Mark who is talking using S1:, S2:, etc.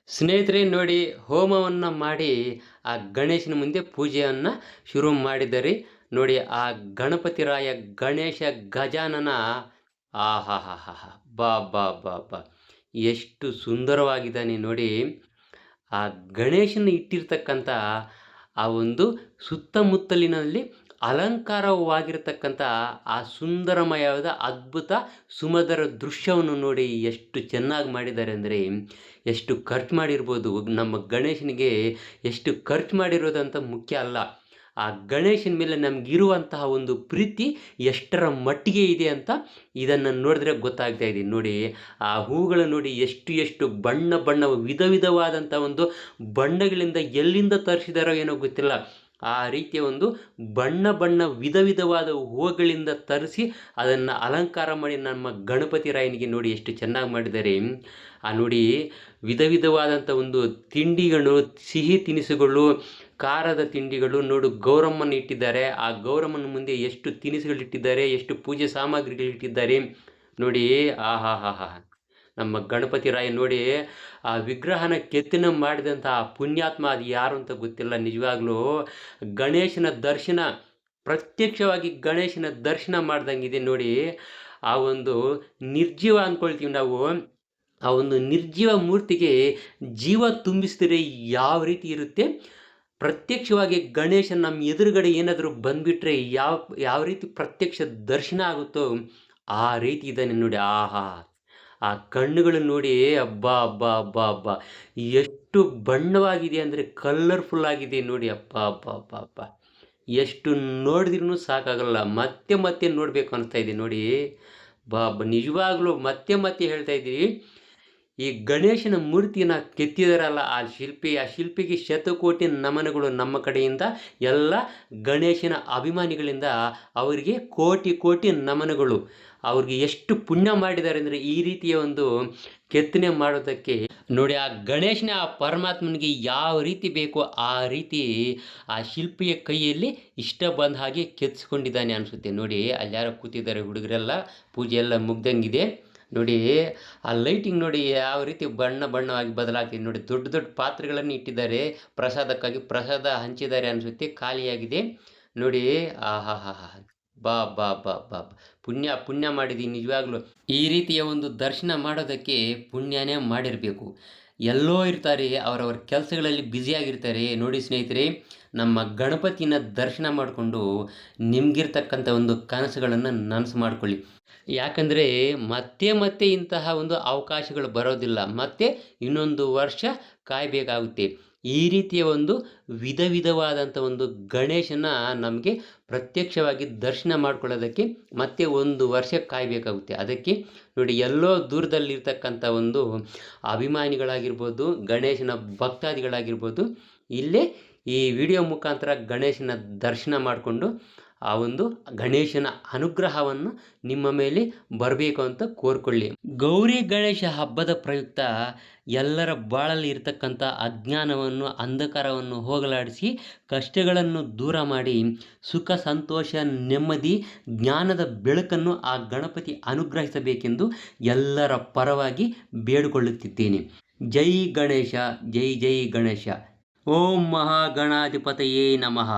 S1: ಸ್ನೇಹಿತರೆ ನೋಡಿ, ಹೋಮವನ್ನು ಮಾಡಿ ಆ ಗಣೇಶನ ಮುಂದೆ ಪೂಜೆಯನ್ನು ಶುರು ಮಾಡಿದರೆ ನೋಡಿ, ಆ ಗಣಪತಿ ರಾಯ ಗಣೇಶ ಗಜಾನನ ಆಹಾಹಾಹಾ! ಬಾ ಬಾ ಬಾ ಬಾ ಎಷ್ಟು ಸುಂದರವಾಗಿದ್ದಾನೆ ನೋಡಿ. ಆ ಗಣೇಶನ ಇಟ್ಟಿರ್ತಕ್ಕಂಥ ಆ ಒಂದು ಸುತ್ತಮುತ್ತಲಿನಲ್ಲಿ ಅಲಂಕಾರವಾಗಿರತಕ್ಕಂಥ ಆ ಸುಂದರಮಯವಾದ ಅದ್ಭುತ ಸುಮಧುರ ದೃಶ್ಯವನ್ನು ನೋಡಿ ಎಷ್ಟು ಚೆನ್ನಾಗಿ ಮಾಡಿದ್ದಾರೆ ಅಂದರೆ, ಎಷ್ಟು ಖರ್ಚು ಮಾಡಿರ್ಬೋದು ನಮ್ಮ ಗಣೇಶನಿಗೆ. ಎಷ್ಟು ಖರ್ಚು ಮಾಡಿರೋದಂತ ಮುಖ್ಯ ಅಲ್ಲ, ಆ ಗಣೇಶನ ಮೇಲೆ ನಮಗಿರುವಂತಹ ಒಂದು ಪ್ರೀತಿ ಎಷ್ಟರ ಮಟ್ಟಿಗೆ ಇದೆ ಅಂತ ಇದನ್ನು ನೋಡಿದ್ರೆ ಗೊತ್ತಾಗ್ತಾ ಇದೆ ನೋಡಿ. ಆ ಹೂಗಳು ನೋಡಿ ಎಷ್ಟು ಎಷ್ಟು ಬಣ್ಣ ಬಣ್ಣ ವಿಧ ವಿಧವಾದಂಥ ಒಂದು ಬಣ್ಣಗಳಿಂದ ಎಲ್ಲಿಂದ ತರಿಸಿದಾರೋ ಏನೋ ಗೊತ್ತಿಲ್ಲ. ಆ ರೀತಿಯ ಒಂದು ಬಣ್ಣ ಬಣ್ಣ ವಿಧ ವಿಧವಾದ ಹೂವುಗಳಿಂದ ತರಿಸಿ ಅದನ್ನು ಅಲಂಕಾರ ಮಾಡಿ ನಮ್ಮ ಗಣಪತಿ ರಾಯನಿಗೆ ನೋಡಿ ಎಷ್ಟು ಚೆನ್ನಾಗಿ ಮಾಡಿದ್ದಾರೆ. ಆ ನೋಡಿ ವಿಧ ವಿಧವಾದಂಥ ಒಂದು ತಿಂಡಿಗಳು, ಸಿಹಿ ತಿನಿಸುಗಳು, ಖಾರದ ತಿಂಡಿಗಳು ನೋಡು, ಗೌರಮ್ಮನ ಇಟ್ಟಿದ್ದಾರೆ. ಆ ಗೌರಮ್ಮನ ಮುಂದೆ ಎಷ್ಟು ತಿನಿಸುಗಳಿಟ್ಟಿದ್ದಾರೆ, ಎಷ್ಟು ಪೂಜೆ ಸಾಮಗ್ರಿಗಳಿಟ್ಟಿದ್ದಾರೆ ನೋಡಿ. ಆಹಾಹಾಹಾ! ನಮ್ಮ ಗಣಪತಿ ರಾಯ ನೋಡಿ, ಆ ವಿಗ್ರಹನ ಕೆತ್ತನೆ ಮಾಡಿದಂಥ ಆ ಪುಣ್ಯಾತ್ಮ ಅದು ಯಾರು ಅಂತ ಗೊತ್ತಿಲ್ಲ ನಿಜವಾಗ್ಲೂ. ಗಣೇಶನ ದರ್ಶನ ಪ್ರತ್ಯಕ್ಷವಾಗಿ ಗಣೇಶನ ದರ್ಶನ ಮಾಡ್ದಂಗಿದೆ ನೋಡಿ. ಆ ಒಂದು ನಿರ್ಜೀವ ಅಂದ್ಕೊಳ್ತೀವಿ ನಾವು, ಆ ಒಂದು ನಿರ್ಜೀವ ಮೂರ್ತಿಗೆ ಜೀವ ತುಂಬಿಸಿದರೆ ಯಾವ ರೀತಿ ಇರುತ್ತೆ, ಪ್ರತ್ಯಕ್ಷವಾಗಿ ಗಣೇಶ ನಮ್ಮ ಎದುರುಗಡೆ ಏನಾದರೂ ಬಂದುಬಿಟ್ರೆ ಯಾವ ಯಾವ ರೀತಿ ಪ್ರತ್ಯಕ್ಷ ದರ್ಶನ ಆಗುತ್ತೋ ಆ ರೀತಿ ಇದ್ದಾನೆ ನೋಡಿ. ಆಹಾ! ಆ ಕಣ್ಣುಗಳು ನೋಡಿ, ಅಬ್ಬಾ ಅಬ್ಬಾ ಅಬ್ಬಾ ಅಬ್ಬಾ! ಎಷ್ಟು ಬಣ್ಣವಾಗಿದೆ ಅಂದರೆ ಕಲರ್ಫುಲ್ ಆಗಿದೆ ನೋಡಿ. ಅಬ್ಬಾ ಅಬ್ಬಾ ಅಬ್ಬಾ ಅಬ್ಬಾ! ಎಷ್ಟು ನೋಡಿದ್ರೂ ಸಾಕಾಗಲ್ಲ, ಮತ್ತೆ ಮತ್ತೆ ನೋಡಬೇಕು ಅನಿಸ್ತಾ ಇದೆ ನೋಡಿ. ನಿಜವಾಗ್ಲೂ ಮತ್ತೆ ಮತ್ತೆ ಹೇಳ್ತಾ ಇದ್ದೀವಿ, ಈ ಗಣೇಶನ ಮೂರ್ತಿನ ಕೆತ್ತಿದಾರಲ್ಲ ಆ ಶಿಲ್ಪಿಗೆ ಶತಕೋಟಿ ನಮನಗಳು ನಮ್ಮ ಕಡೆಯಿಂದ, ಎಲ್ಲ ಗಣೇಶನ ಅಭಿಮಾನಿಗಳಿಂದ ಅವರಿಗೆ ಕೋಟಿ ಕೋಟಿ ನಮನಗಳು. ಅವ್ರಿಗೆ ಎಷ್ಟು ಪುಣ್ಯ ಮಾಡಿದ್ದಾರೆ ಅಂದರೆ ಈ ರೀತಿಯ ಒಂದು ಕೆತ್ತನೆ ಮಾಡೋದಕ್ಕೆ ನೋಡಿ. ಆ ಗಣೇಶನ ಆ ಪರಮಾತ್ಮನಿಗೆ ಯಾವ ರೀತಿ ಬೇಕೋ ಆ ರೀತಿ ಆ ಶಿಲ್ಪಿಯ ಕೈಯಲ್ಲಿ ಇಷ್ಟ ಬಂದ ಹಾಗೆ ಕೆತ್ತಿಸ್ಕೊಂಡಿದ್ದಾನೆ ಅನಿಸುತ್ತೆ ನೋಡಿ. ಅಲ್ಲಿ ಯಾರೋ ಕೂತಿದ್ದಾರೆ ಹುಡುಗರೆಲ್ಲ, ಪೂಜೆ ಎಲ್ಲ ಮುಗ್ದಂಗಿದೆ ನೋಡಿ. ಆ ಲೈಟಿಂಗ್ ನೋಡಿ ಯಾವ ರೀತಿ ಬಣ್ಣ ಬಣ್ಣವಾಗಿ ಬದಲಾಗ್ತಿದೆ ನೋಡಿ. ದೊಡ್ಡ ದೊಡ್ಡ ಪಾತ್ರೆಗಳನ್ನು ಇಟ್ಟಿದ್ದಾರೆ, ಪ್ರಸಾದಕ್ಕಾಗಿ ಪ್ರಸಾದ ಹಂಚಿದ್ದಾರೆ ಅನಿಸುತ್ತೆ, ಖಾಲಿಯಾಗಿದೆ ನೋಡಿ. ಆಹಾಹಾಹಾ! ಬಾ ಬಾ ಬಾ ಬಾ ಬಾ! ಪುಣ್ಯ ಪುಣ್ಯ ಮಾಡಿದ್ದೀನಿ ನಿಜವಾಗ್ಲೂ. ಈ ರೀತಿಯ ಒಂದು ದರ್ಶನ ಮಾಡೋದಕ್ಕೆ ಪುಣ್ಯನೇ ಮಾಡಿರಬೇಕು. ಎಲ್ಲೋ ಇರ್ತಾರೆ, ಅವರವ್ರ ಕೆಲಸಗಳಲ್ಲಿ ಬ್ಯುಸಿಯಾಗಿರ್ತಾರೆ ನೋಡಿ. ಸ್ನೇಹಿತರೆ, ನಮ್ಮ ಗಣಪತಿನ ದರ್ಶನ ಮಾಡಿಕೊಂಡು ನಿಮಗಿರ್ತಕ್ಕಂಥ ಒಂದು ಕನಸುಗಳನ್ನು ನನಸು ಮಾಡಿಕೊಳ್ಳಿ. ಯಾಕಂದರೆ ಮತ್ತೆ ಮತ್ತೆ ಇಂತಹ ಒಂದು ಅವಕಾಶಗಳು ಬರೋದಿಲ್ಲ, ಮತ್ತೆ ಇನ್ನೊಂದು ವರ್ಷ ಕಾಯಬೇಕಾಗುತ್ತೆ. ಈ ರೀತಿಯ ಒಂದು ವಿಧ ವಿಧವಾದಂಥ ಒಂದು ಗಣೇಶನ ನಮಗೆ ಪ್ರತ್ಯಕ್ಷವಾಗಿ ದರ್ಶನ ಮಾಡ್ಕೊಳ್ಳೋದಕ್ಕೆ ಮತ್ತೆ ಒಂದು ವರ್ಷ ಕಾಯಬೇಕಾಗುತ್ತೆ. ಅದಕ್ಕೆ ನೋಡಿ, ಎಲ್ಲೋ ದೂರದಲ್ಲಿರ್ತಕ್ಕಂಥ ಒಂದು ಅಭಿಮಾನಿಗಳಾಗಿರ್ಬೋದು, ಗಣೇಶನ ಭಕ್ತಾದಿಗಳಾಗಿರ್ಬೋದು, ಇಲ್ಲೇ ಈ ವಿಡಿಯೋ ಮುಖಾಂತರ ಗಣೇಶನ ದರ್ಶನ ಮಾಡಿಕೊಂಡು ಆ ಒಂದು ಗಣೇಶನ ಅನುಗ್ರಹವನ್ನು ನಿಮ್ಮ ಮೇಲೆ ಬರಬೇಕು ಅಂತ ಕೋರ್ಕೊಳ್ಳಿ. ಗೌರಿ ಗಣೇಶ ಹಬ್ಬದ ಪ್ರಯುಕ್ತ ಎಲ್ಲರ ಬಾಳಲ್ಲಿ ಇರತಕ್ಕಂಥ ಅಜ್ಞಾನವನ್ನು, ಅಂಧಕಾರವನ್ನು ಹೋಗಲಾಡಿಸಿ, ಕಷ್ಟಗಳನ್ನು ದೂರ ಮಾಡಿ, ಸುಖ ಸಂತೋಷ ನೆಮ್ಮದಿ ಜ್ಞಾನದ ಬೆಳಕನ್ನು ಆ ಗಣಪತಿ ಅನುಗ್ರಹಿಸಬೇಕೆಂದು ಎಲ್ಲರ ಪರವಾಗಿ ಬೇಡಿಕೊಳ್ಳುತ್ತಿದ್ದೇನೆ. ಜೈ ಗಣೇಶ, ಜೈ ಜೈ ಗಣೇಶ. ಓಂ ಮಹಾಗಣಾಧಿಪತಯೇ ನಮಃ.